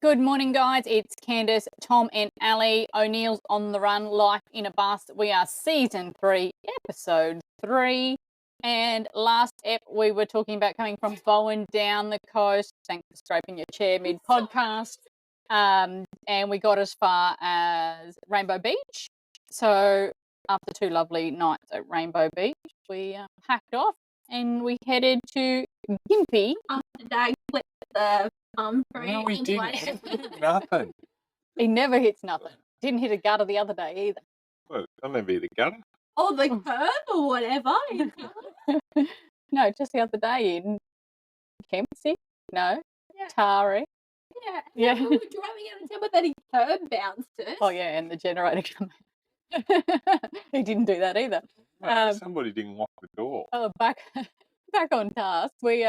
Good morning, guys. It's Candice, Tom, and Ali. O'Neill's on the run, life in a bus. We are season 3, episode 3. And last ep, we were talking about coming from Bowen down the coast. Thanks for scraping your chair mid podcast. And we got as far as Rainbow Beach. So after 2 lovely nights at Rainbow Beach, we packed off and we headed to Gympie. After Dad clipped the palm tree. No, we didn't. Nothing. He never hits nothing. Didn't hit a gutter the other day either. Well, I'll never hit a gutter. Or the curb or whatever. No, just the other day in Kempsey. No, Yeah. Tari. Yeah. Yeah. We were driving out of town, but then he curb bounced us. Oh yeah, and the generator came. He didn't do that either. No, somebody didn't lock the door. Oh, back on task. We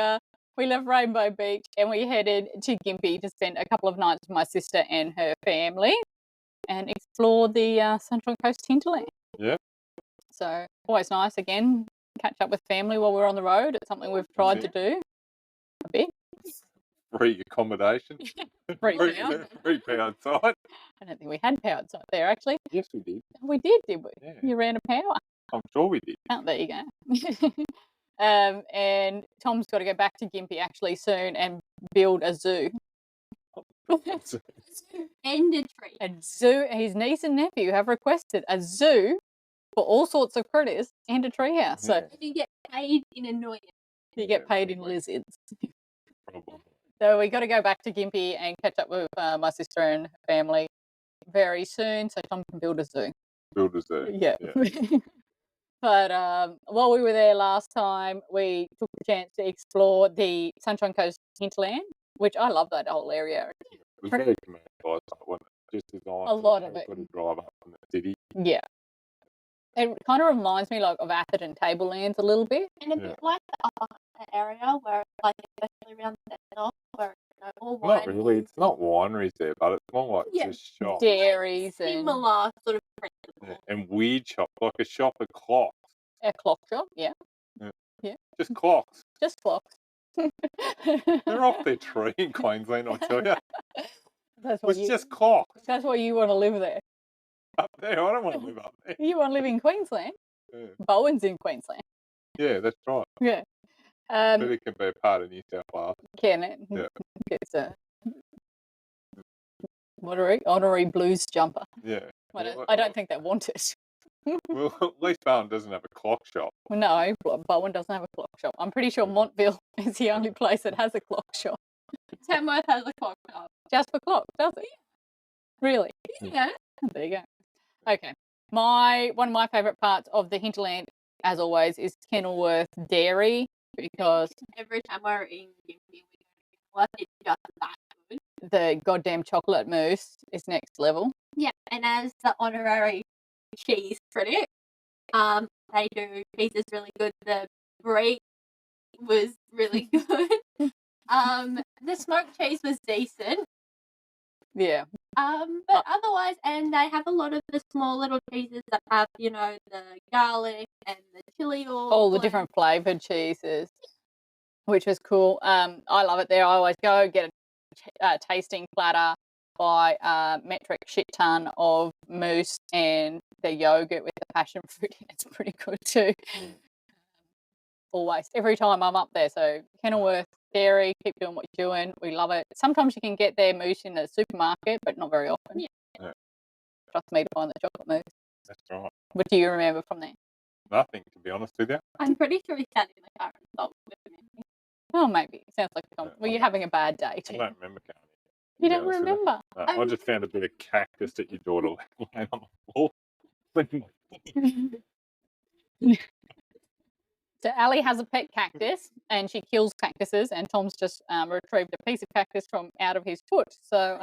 left Rainbow Beach and we headed to Gympie to spend a couple of nights with my sister and her family and explore the Central Coast hinterland. Yeah. So always nice again, catch up with family while we're on the road. It's something we've tried to do a bit. Free accommodation. Free power. Free power outside. I don't think we had power outside there actually. Yes, we did. We did we? Yeah. You ran a power. I'm sure we did. Oh, there you go. And Tom's got to go back to Gympie actually soon and build a zoo. And a tree. A zoo. His niece and nephew have requested a zoo for all sorts of critters and a treehouse. So You get paid in annoyance. you get paid in lizards. Probably. So we got to go back to Gympie and catch up with my sister and her family very soon so Tom can build a zoo. Builders there. Yeah. But while we were there last time, we took the chance to explore the Sunshine Coast hinterland, which I love that whole area. It was very commercialised, wasn't it? Just as nice. A lot of it. Couldn't drive up from the city. Yeah. It kind of reminds me like of Atherton Tablelands a little bit. And a bit like the upper area where, like, especially around the north, where all Not wine really. It's not wineries there, but it's more like Yeah. just shops. Dairies and similar sort of Yeah, principle. and weird shops, like a shop of clocks. a clock shop. Yeah. Just clocks. Just clocks. They're off their tree in Queensland, I tell you. That's why It's just clocks. that's why you want to live there. Up there, I don't want to live up there. You want to live in Queensland. Yeah, Bowen's in Queensland. yeah, that's right. Yeah. But it can be a part of New South Wales. Can it? Yeah. It's a honorary blues jumper. Yeah. I don't think they want it. Well, at least Bowen doesn't have a clock shop. No, Bowen doesn't have a clock shop. I'm pretty sure Montville is the only place that has a clock shop. Tamworth has a clock shop. Just for clocks, does it? Really? Yeah. There you go. Okay. One of my favourite parts of the hinterland, as always, is Kenilworth Dairy because Every time we're in Gympie, we go to Kenilworth, it's just that good. the goddamn chocolate mousse is next level. Yeah, and as the honorary cheese critic, they do cheese is really good. The brie was really good. The smoked cheese was decent. Yeah. But otherwise, and they have a lot of the small little cheeses that have, the garlic and the chili oil. All the different flavoured cheeses, which was cool. I love it there. I always go get a tasting platter, buy a metric shit ton of mousse and the yogurt with the passion fruit in. It's pretty good too. Always, every time I'm up there. So Kenilworth Dairy, keep doing what you're doing. We love it. Sometimes you can get their mousse in the supermarket, but not very often. Yeah. Yeah. Trust me to find the chocolate mousse. That's right. What do you remember from there? Nothing, to be honest with you. I'm pretty sure he sat in the car and thought with me. Oh, maybe. Sounds like well, you're having a bad day I too. don't remember going. You don't remember. No, I just found a bit of cactus that your daughter laying on the floor. So Ali has a pet cactus and she kills cactuses, and Tom's just retrieved a piece of cactus from out of his foot. So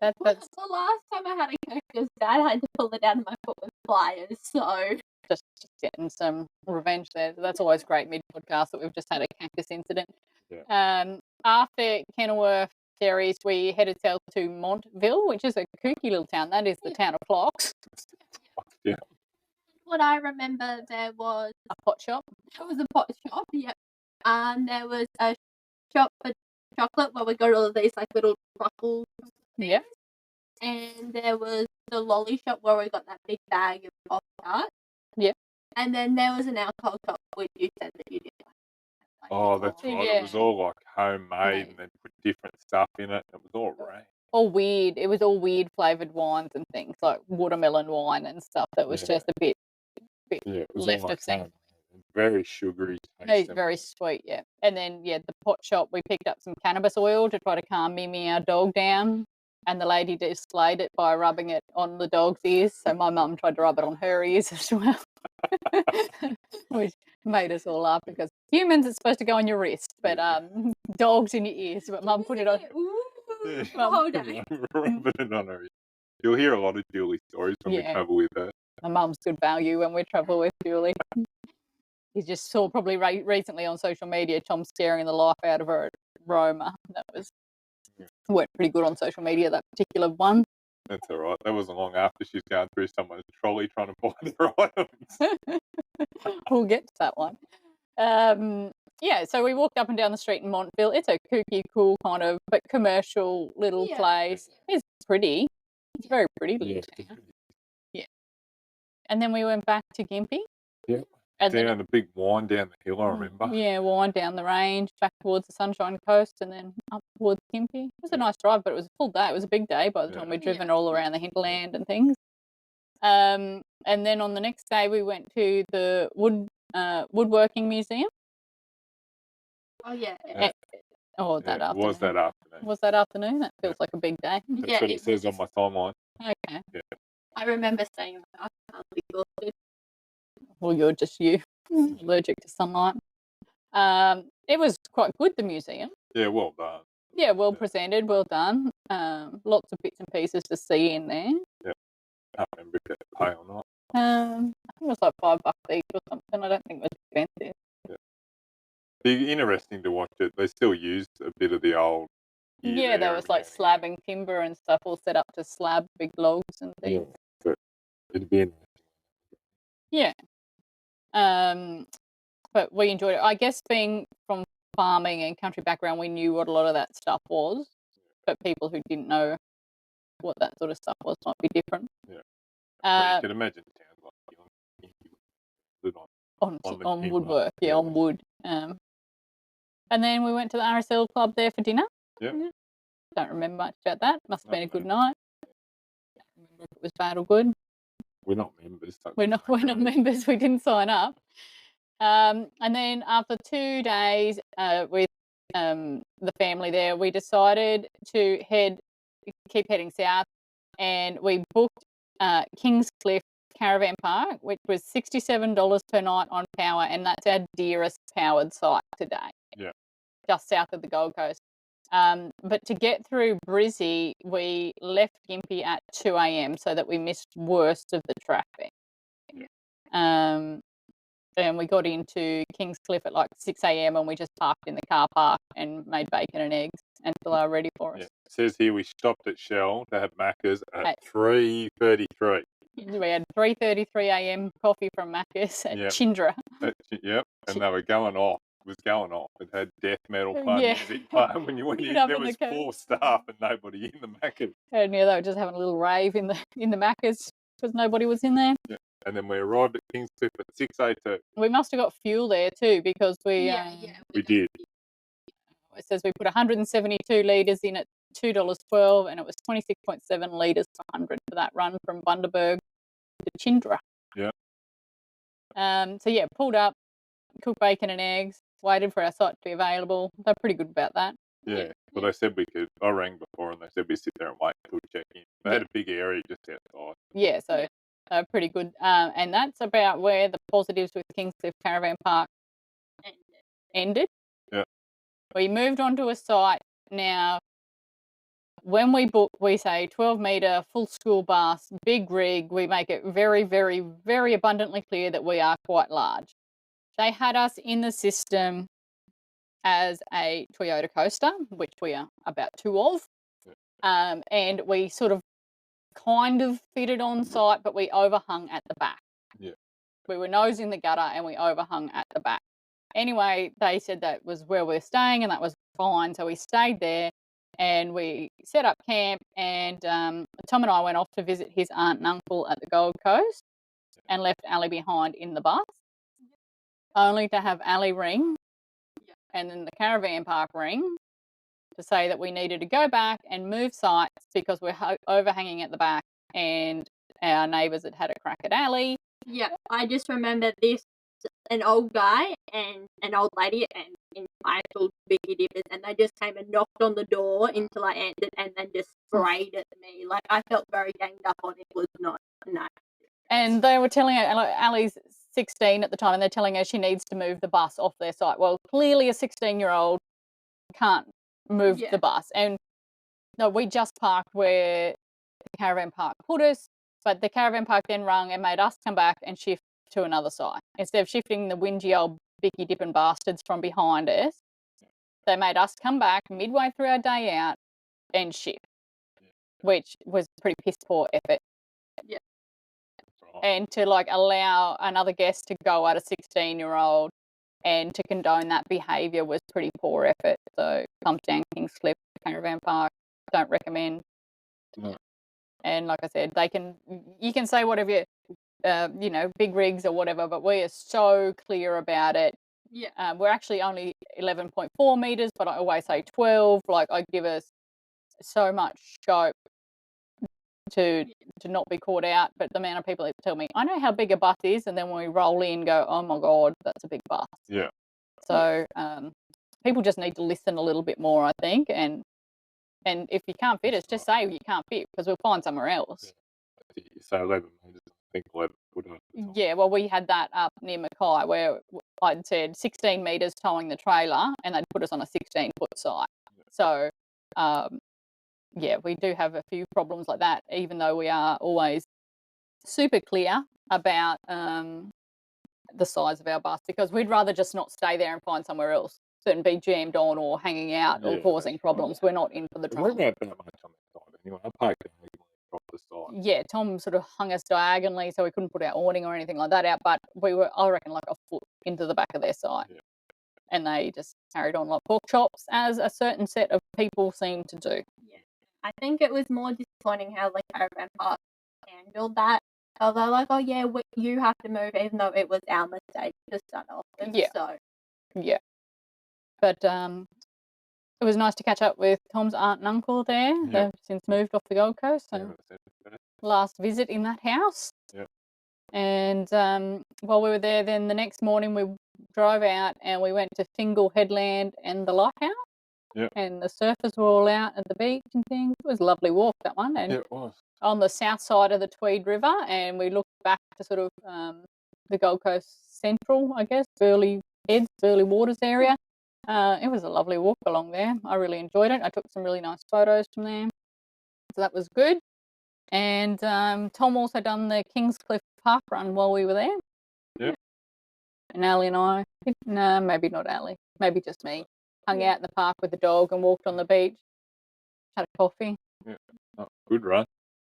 that's The last time I had a cactus, Dad had to pull it out of my foot with pliers, so... just getting some revenge there. So that's always great mid-podcast that we've just had a cactus incident. Yeah. After Kenilworth Dairies, we headed south to Montville, which is a kooky little town. That is the town of clocks. Yeah. What I remember, there was A pot shop. a pot shop, yep. There was a shop for chocolate where we got all of these like little truffles Yep. And there was the lolly shop where we got that big bag of pop tart. Yep. And then there was an alcohol shop which you said that you didn't like. Oh, that's right. It was Yeah. all like homemade, Made. and they put different stuff in it. It was all rank. All weird. It was all weird flavoured wines and things, like watermelon wine and stuff that was just a bit Yeah, it was left all of like things. homemade. Very sugary Very, taste. very sweet, yeah. And then, the pot shop, we picked up some cannabis oil to try to calm Mimi, our dog, down. And the lady displayed it by rubbing it on the dog's ears. So my mum tried to rub it on her ears as well, which made us all laugh because humans it's supposed to go on your wrist, but dogs in your ears. But mum put it on. Ooh, hold on. Rubbing it on her. You'll hear a lot of Julie stories when we Yeah. travel with her. My mum's good value when we travel with Julie. You just saw probably recently on social media Tom scaring the life out of her at Roma. That went pretty good on social media, that particular one. That's all right. That wasn't long after she's going through someone's trolley trying to buy their items. We'll get to that one. So we walked up and down the street in Montville. It's a kooky, cool kind of, but commercial little place. It's pretty. It's very pretty little town. Yeah. And then we went back to Gympie. Yeah. And Down then the big wind down the hill, I remember. Yeah, wind down the range, back towards the Sunshine Coast, and then up towards Gympie. It was a nice drive, but it was a full day. It was a big day by the time we'd driven all around the hinterland and things. And then on the next day, we went to the woodworking museum. Oh, yeah. That afternoon. Was that afternoon. Was that afternoon? That feels like a big day. That's what it says on my timeline. Okay. Yeah. I remember saying that I can't be exhausted. Well, you're just allergic to sunlight. It was quite good, the museum. Yeah, well done. Yeah, well presented, well done. Lots of bits and pieces to see in there. Yeah. I can't remember if they pay or not. I think it was like $5 each or something. I don't think it was expensive. Yeah. Be interesting to watch it. They still used a bit of the old. Yeah, there was like slabbing timber and stuff all set up to slab big logs and things. Yeah, but it'd be interesting. Yeah. But we enjoyed it. I guess being from farming and country background, we knew what a lot of that stuff was. But people who didn't know what that sort of stuff was might be different. Yeah. Well, you can imagine towns like on woodwork, on wood. And then we went to the RSL club there for dinner. Yeah. Don't remember much about that. Must have been a good night. Don't remember if it was bad or good. We're not members. We're not members. We didn't sign up. And then after 2 days with the family there, we decided to keep heading south, and we booked Kingscliff Caravan Park, which was $67 per night on power, and that's our dearest powered site today. Yeah. Just south of the Gold Coast. But to get through Brizzy, we left Gympie at 2 a.m. so that we missed worst of the traffic. Yeah. And we got into Kingscliff at like 6 a.m. and we just parked in the car park and made bacon and eggs until they were ready for us. Yeah. It says here we stopped at Shell to have Macca's at 3:33. We had 3:33 a.m. coffee from Macca's at Chindra. Yep, and they were going off. It was going off. It had death metal music playing when you went in. There was 4 staff and nobody in the Macca's. And they were just having a little rave in the Macca's because nobody was in there. Yeah. And then we arrived at Kingscliff at 6:02. We must have got fuel there too because we did. It says we put 172 litres in at $2.12 and it was 26.7 litres per 100 for that run from Bundaberg to Chindra. Yeah. Pulled up, cooked bacon and eggs, waited for our site to be available. They're pretty good about that. Yeah. Well, they said we could. I rang before and they said we sit there and wait until check in. They had a big area just outside. Yeah, so pretty good. And that's about where the positives with Kingscliff Caravan Park ended. Yeah. We moved on to a site now. When we book, we say 12-metre, full school bus, big rig. We make it very, very, very abundantly clear that we are quite large. They had us in the system as a Toyota Coaster, which we are about 2 of. And we sort of kind of fitted on site, but we overhung at the back. Yeah. We were nose in the gutter and we overhung at the back. Anyway, they said that was where we were staying and that was fine. So we stayed there and we set up camp, and Tom and I went off to visit his aunt and uncle at the Gold Coast and left Ali behind in the bus, only to have Ali ring and then the caravan park ring to say that we needed to go back and move sites because we're overhanging at the back and our neighbours had a crack at Ali. Yeah, I just remember this, an old guy and an old lady and entitled Biggie Dippers, and they just came and knocked on the door until I answered and then just sprayed at me. Like, I felt very ganged up on it. Was not, no. And they were telling her, like, Ali's 16 at the time, and they're telling her she needs to move the bus off their site. Well, clearly a 16-year-old can't move the bus. And no, we just parked where the caravan park put us, but the caravan park then rung and made us come back and shift to another site. Instead of shifting the whingy old bicky dipping bastards from behind us, they made us come back midway through our day out and shift, which was pretty piss poor effort. Yeah. And to like allow another guest to go at a 16-year-old and to condone that behaviour was pretty poor effort. So thumbs down Kingscliff Caravan Park. Don't recommend. No. And like I said, you can say whatever big rigs or whatever, but we are so clear about it. Yeah. We're actually only 11.4 metres, but I always say 12. Like, I give us so much scope to not be caught out. But the amount of people that tell me, I know how big a bus is, and then when we roll in, go, oh my God, that's a big bus. Yeah. So people just need to listen a little bit more, I think, and if you can't fit us, just say you can't fit because we'll find somewhere else. Yeah. You say 11 metres, I think 11 would have. Yeah, well, we had that up near Mackay where I'd said 16 metres towing the trailer, and they'd put us on a 16-foot site. Yeah. So, we do have a few problems like that, even though we are always super clear about the size of our bus, because we'd rather just not stay there and find somewhere else than be jammed on or hanging out or causing problems. Right. We're not in for the trouble. We're not that much on the side anyway. I parked off the side. Yeah, Tom sort of hung us diagonally so we couldn't put our awning or anything like that out, but we were, I reckon, like a foot into the back of their site. Yeah. And they just carried on like pork chops, as a certain set of people seem to do. Yeah. I think it was more disappointing how the caravan park handled that. So they're like, oh yeah, you have to move, even though it was our mistake to start off with. Yeah. So. Yeah. But it was nice to catch up with Tom's aunt and uncle there. Yeah. They've since moved off the Gold Coast. So last visit in that house. Yeah. And while we were there, then the next morning we drove out and we went to Fingal Headland and the Lighthouse. Yeah. And the surfers were all out at the beach and things. It was a lovely walk, that one. And yeah, it was. On the south side of the Tweed River, and we looked back to sort of the Gold Coast Central, I guess, Burleigh Heads, Burleigh Waters area. It was a lovely walk along there. I really enjoyed it. I took some really nice photos from there. So that was good. And Tom also done the Kingscliff Park run while we were there. Yeah. And Ali and I, no, maybe not Ali, maybe just me, hung out in the park with the dog and walked on the beach, had a coffee. Yeah. Oh, good run.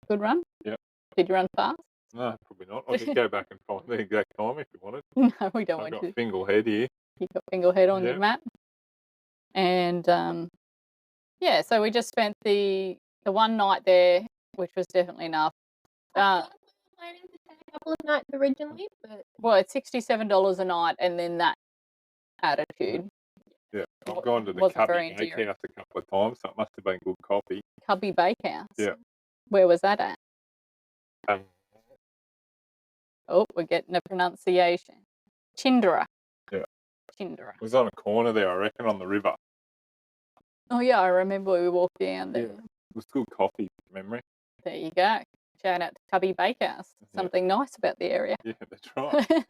Good run? Yeah. Did you run fast? No, probably not. I could go back and find the exact time if you wanted. No, we don't want to. I've got Fingal Head here. You've got Fingal Head on your map. And, so we just spent the one night there, which was definitely enough. I was planning to stay a couple of nights originally, but... Well, it's $67 a night, and then that attitude. Yeah, I've gone to the Cubby Bakehouse a couple of times, so it must have been good coffee. Cubby Bakehouse? Yeah. Where was that at? Oh, we're getting a pronunciation. Chindera. Yeah. Chindera. It was on a corner there, I reckon, on the river. Oh, yeah, I remember we walked down there. Yeah. It was good coffee, memory. There you go. Shout out to Cubby Bakehouse. Something nice about the area. Yeah, that's right.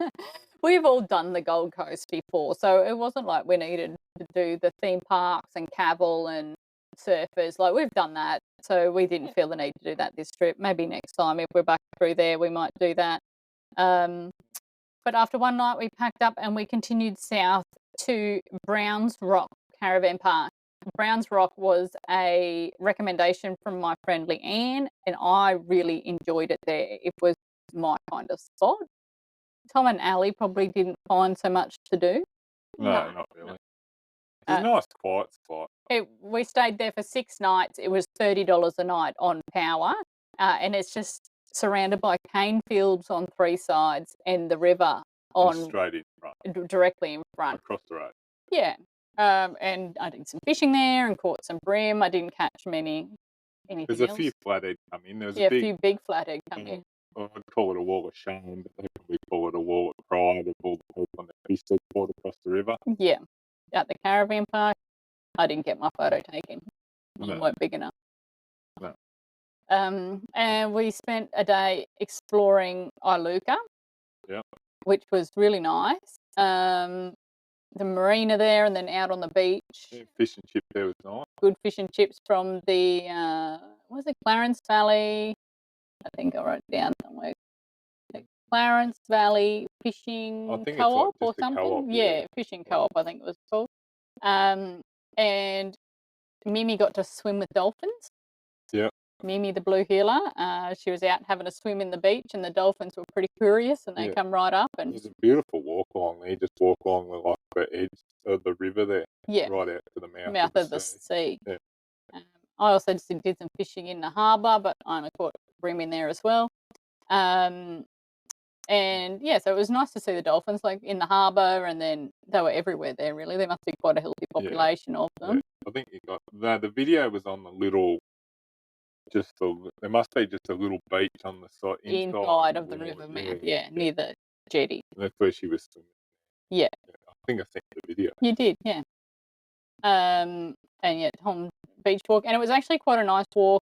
We've all done the Gold Coast before, so it wasn't like we needed to do the theme parks and Cavill and surfers. Like, we've done that, so we didn't feel the need to do that this trip. Maybe next time, if we're back through there, we might do that. But after one night, we packed up and we continued south to Browns Rock Caravan Park. Browns Rock was a recommendation from my friend Leanne, and I really enjoyed it there. It was my kind of spot. Tom and Ali probably didn't find so much to do. No, not really. It's a nice, quiet spot. We stayed there for 6 nights. It was $30 a night on power, and it's just surrounded by cane fields on 3 sides and the river straight in front. Directly in front. Across the road. Yeah. And I did some fishing there and caught some bream. I didn't catch anything There's else. a few flathead come in. There's a few big flathead come in. I'd call it a wall of shame, but they probably call it a wall of pride of all the people on the fish they caught across the river. Yeah. At the caravan park, I didn't get my photo taken. No. I weren't big enough. No. And we spent a day exploring Iluka. Yeah. Which was really nice. The marina there and then out on the beach. Yeah, fish and chips there was nice. Good fish and chips from the, was it Clarence Valley? I think I wrote it down somewhere. The Clarence Valley Fishing Co-op or something. Co-op, yeah, fishing co-op I think it was called. And Mimi got to swim with dolphins. Yeah. Mimi, the blue heeler, she was out having a swim in the beach, and the dolphins were pretty curious, and they come right up. And there's a beautiful walk along there. You just walk along the edge of the river there, right out to the mouth of the sea. Yeah. I also just did some fishing in the harbour, but I only caught bream in there as well. And yeah, so it was nice to see the dolphins like in the harbour, and then they were everywhere there. Really, there must be quite a healthy population of them. Yeah. I think the video was on the little. There must be just a little beach on the side inside of the river mouth, near the jetty. That's where she was swimming. Yeah. I think I sent the video. You did, yeah. And yeah, Tom beach walk, and it was actually quite a nice walk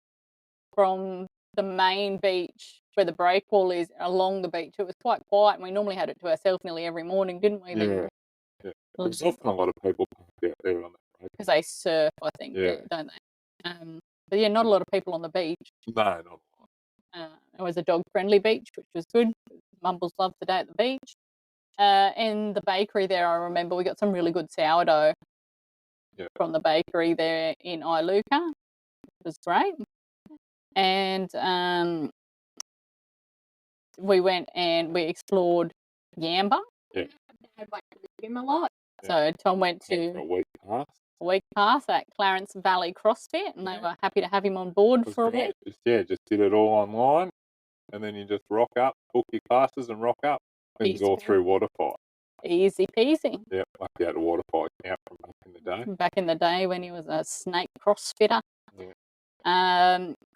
from the main beach where the breakwall is along the beach. It was quite quiet, and we normally had it to ourselves nearly every morning, didn't we? Yeah. There's often a lot of people out there on that break. Because they surf, I think, don't they? But yeah, not a lot of people on the beach. No, not a lot. It was a dog-friendly beach, which was good. Mumbles loved the day at the beach. And the bakery there, I remember we got some really good sourdough from the bakery there in Iluka. It was great. And we went and we explored Yamba. Yeah. Dad went to the gym a lot. So Tom went to a week past at Clarence Valley CrossFit, and they were happy to have him on board for a bit. Just did it all online, and then you just rock up, book your classes and rock up. Things all through Waterfire. Easy peasy. Yeah, like he had a Waterfire account from back in the day. Back in the day when he was a snake CrossFitter. Yeah.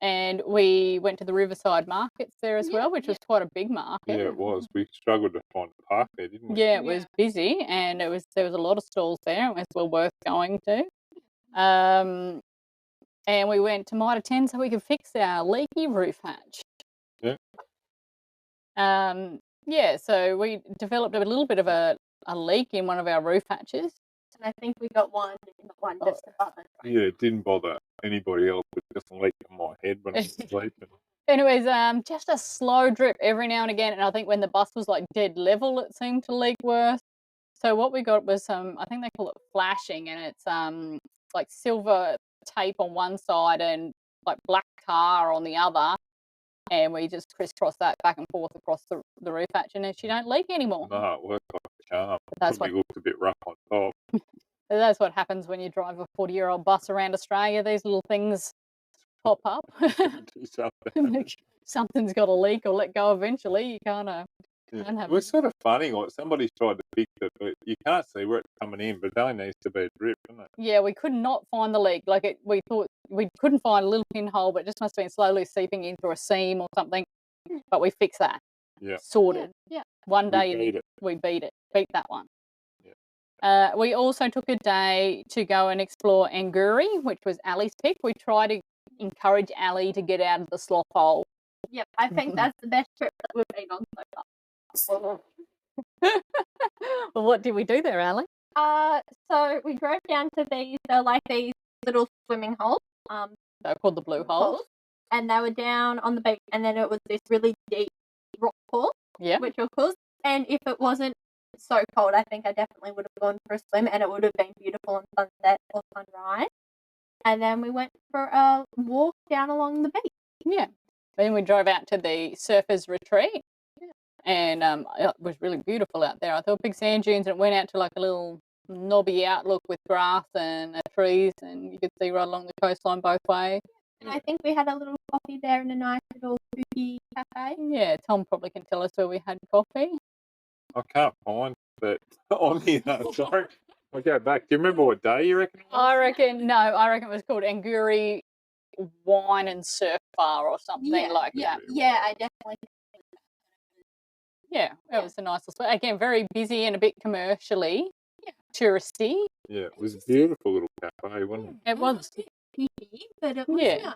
And we went to the Riverside markets there as well, which was quite a big market. Yeah, it was. We struggled to find a park there, didn't we? Yeah, it was busy, and there was a lot of stalls there. It was well worth going to. And we went to Mitre 10 so we could fix our leaky roof hatch. Yeah. So we developed a little bit of a leak in one of our roof hatches. And I think we got one just above it. Yeah, it didn't bother anybody else, but just leaked in my head when I was sleeping. And it was just a slow drip every now and again, and I think when the bus was like dead level, it seemed to leak worse. So what we got was I think they call it flashing, and it's like silver tape on one side and like black tar on the other, and we just crisscross that back and forth across the roof hatch, and then she don't leak anymore. No, it worked like a charm. That's probably looked a bit rough on top. That's what happens when you drive a 40-year-old bus around Australia. These little things pop up. Something's got to leak or let go eventually. You can't have it was sort of funny. Like somebody's tried to fix it, but you can't see where it's coming in, but it only needs to be a drip, doesn't it? Yeah, we could not find the leak. We thought we couldn't find a little pinhole, but it just must have been slowly seeping into a seam or something. But we fixed that. Yeah. Sorted. Yeah. One day we beat that one. We also took a day to go and explore Anguri, which was Ali's pick. We tried to encourage Ali to get out of the sloth hole. Yep, I think that's the best trip that we've been on so far. Well, what did we do there, Ali? So we drove down to these little swimming holes. They're called the blue holes. And they were down on the beach, and then it was this really deep rock pool, which of course, and if it wasn't so cold, I think I definitely would have gone for a swim, and it would have been beautiful on sunset or sunrise. And then we went for a walk down along the beach. Yeah. Then we drove out to the surfers retreat, and it was really beautiful out there. I thought big sand dunes, and it went out to like a little knobby outlook with grass and trees, and you could see right along the coastline both ways. And I think we had a little coffee there in a nice little spooky cafe. Yeah, Tom probably can tell us where we had coffee. I can't find that on here. Sorry. I'll go back. Do you remember what day you reckon it was? I reckon it was called Anguri Wine and Surf Bar or something like that. Yeah, I definitely. Yeah, it was a nice little spot. Again, very busy and a bit commercially touristy. Yeah, it was a beautiful little cafe, wasn't it? It was. Picky, but it was nice.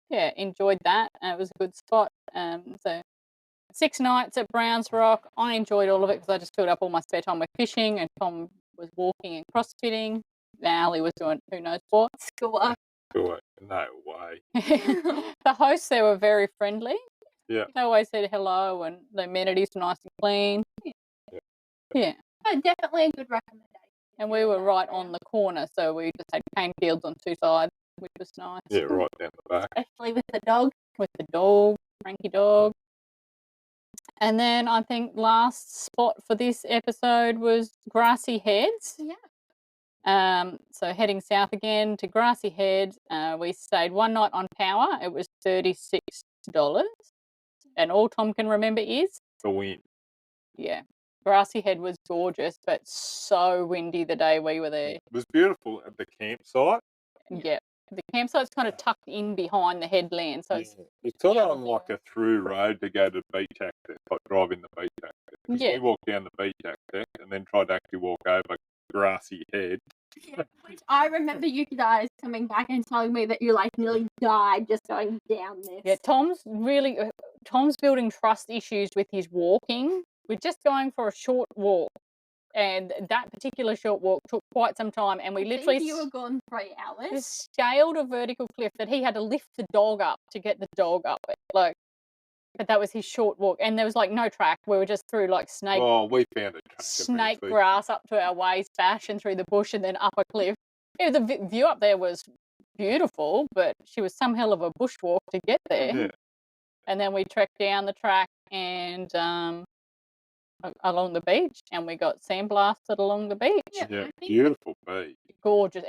Yeah, enjoyed that. It was a good spot. So 6 nights at Browns Rock. I enjoyed all of it because I just filled up all my spare time with fishing, and Tom was walking and crossfitting. Ali was doing who knows what. Schoolwork. No way. The hosts there were very friendly. Yeah. They always said hello, and the amenities were nice and clean. Yeah. Oh, definitely a good recommendation. And we were right on the corner, so we just had cane fields on 2 sides, which was nice. Yeah, right down the back. Especially with the dog. With the dog, Frankie dog. And then I think last spot for this episode was Grassy Heads. Yeah. So heading south again to Grassy Heads. We stayed 1 night on power. It was $36. And all Tom can remember is? The wind. Yeah. Grassy Head was gorgeous, but so windy the day we were there. It was beautiful at the campsite. Yeah. The campsite's kind of tucked in behind the headland, so it's sort of on like a through road to go to the beach access, like driving the beach access. Yeah. We walked down the beach access and then tried to actually walk over Grassy Head. Yeah, which I remember you guys coming back and telling me that you like nearly died just going down this. Yeah, Tom's building trust issues with his walking. We're just going for a short walk, and that particular short walk took quite some time, and we literally you were gone 3 hours. Scaled a vertical cliff that he had to lift the dog up to get the dog up it. But that was his short walk, and there was like no track. We were just through like snake. Oh, we found a track. Snake grass up to our waist, bash and through the bush, and then up a cliff. Yeah, the view up there was beautiful, but she was some hell of a bushwalk to get there. Yeah. And then we trekked down the track and along the beach, and we got sandblasted along the beach. Yeah, beautiful beach. Gorgeous.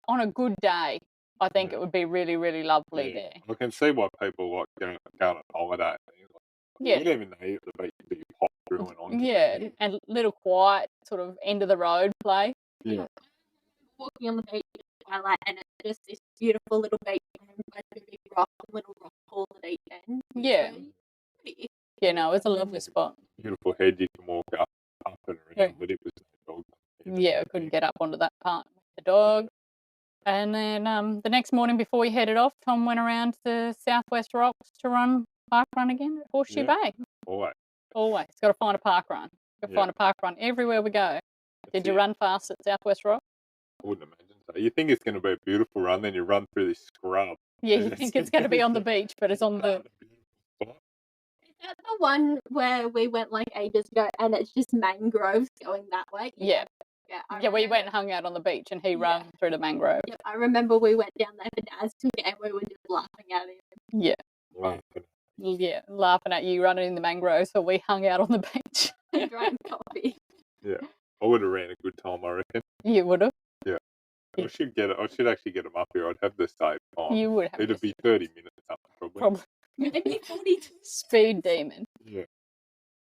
On a good day, I think it would be really, really lovely there. I can see why people like going on holiday. Yeah. You don't even know the beach that you pop through and on. Yeah, and little quiet sort of end of the road play. Yeah. Walking on the beach at twilight, and it's just this beautiful little beach with a big rock, little rock pool at each end. Yeah. Pretty. Yeah, no, it's a lovely spot. Beautiful head you can walk up and around, but it was no dog. Yeah, I couldn't get up onto that part with the dog. And then the next morning before we headed off, Tom went around to Southwest Rocks to run park run again at Horseshoe Bay. Always. Got to find a park run. Got to find a park run everywhere we go. Did you run fast at Southwest Rock? I wouldn't imagine so. You think it's going to be a beautiful run, then you run through this scrub. Yeah, you think it's going to be on the beach, but it's on the... Is that the one where we went like ages ago and it's just mangroves going that way? Yeah. Yeah, we went and hung out on the beach and he ran through the mangrove. Yep, I remember we went down there for Dad's ticket and we were just laughing at him. Yeah. Yeah, laughing at you running in the mangroves, so we hung out on the beach. And drank coffee. Yeah. I would have ran a good time, I reckon. You would have? Yeah. I should actually get them up here. I'd have the same time. You would have. It'd be 30 minutes up, probably. Maybe 40. Speed demon. Yeah.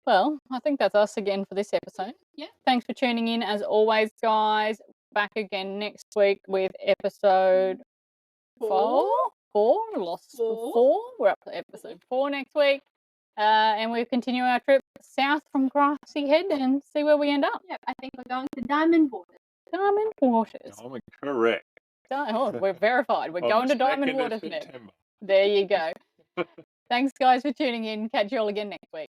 Well, I think that's us again for this episode. Yeah. Thanks for tuning in as always, guys. Back again next week with episode 4. Lost 4. We're up to episode 4 next week. And we'll continue our trip south from Grassy Head and see where we end up. Yeah, I think we're going to Diamond Waters. Diamond Waters. I'm correct. Oh, we're verified. We're going to Diamond Waters now. September. There you go. Thanks, guys, for tuning in. Catch you all again next week.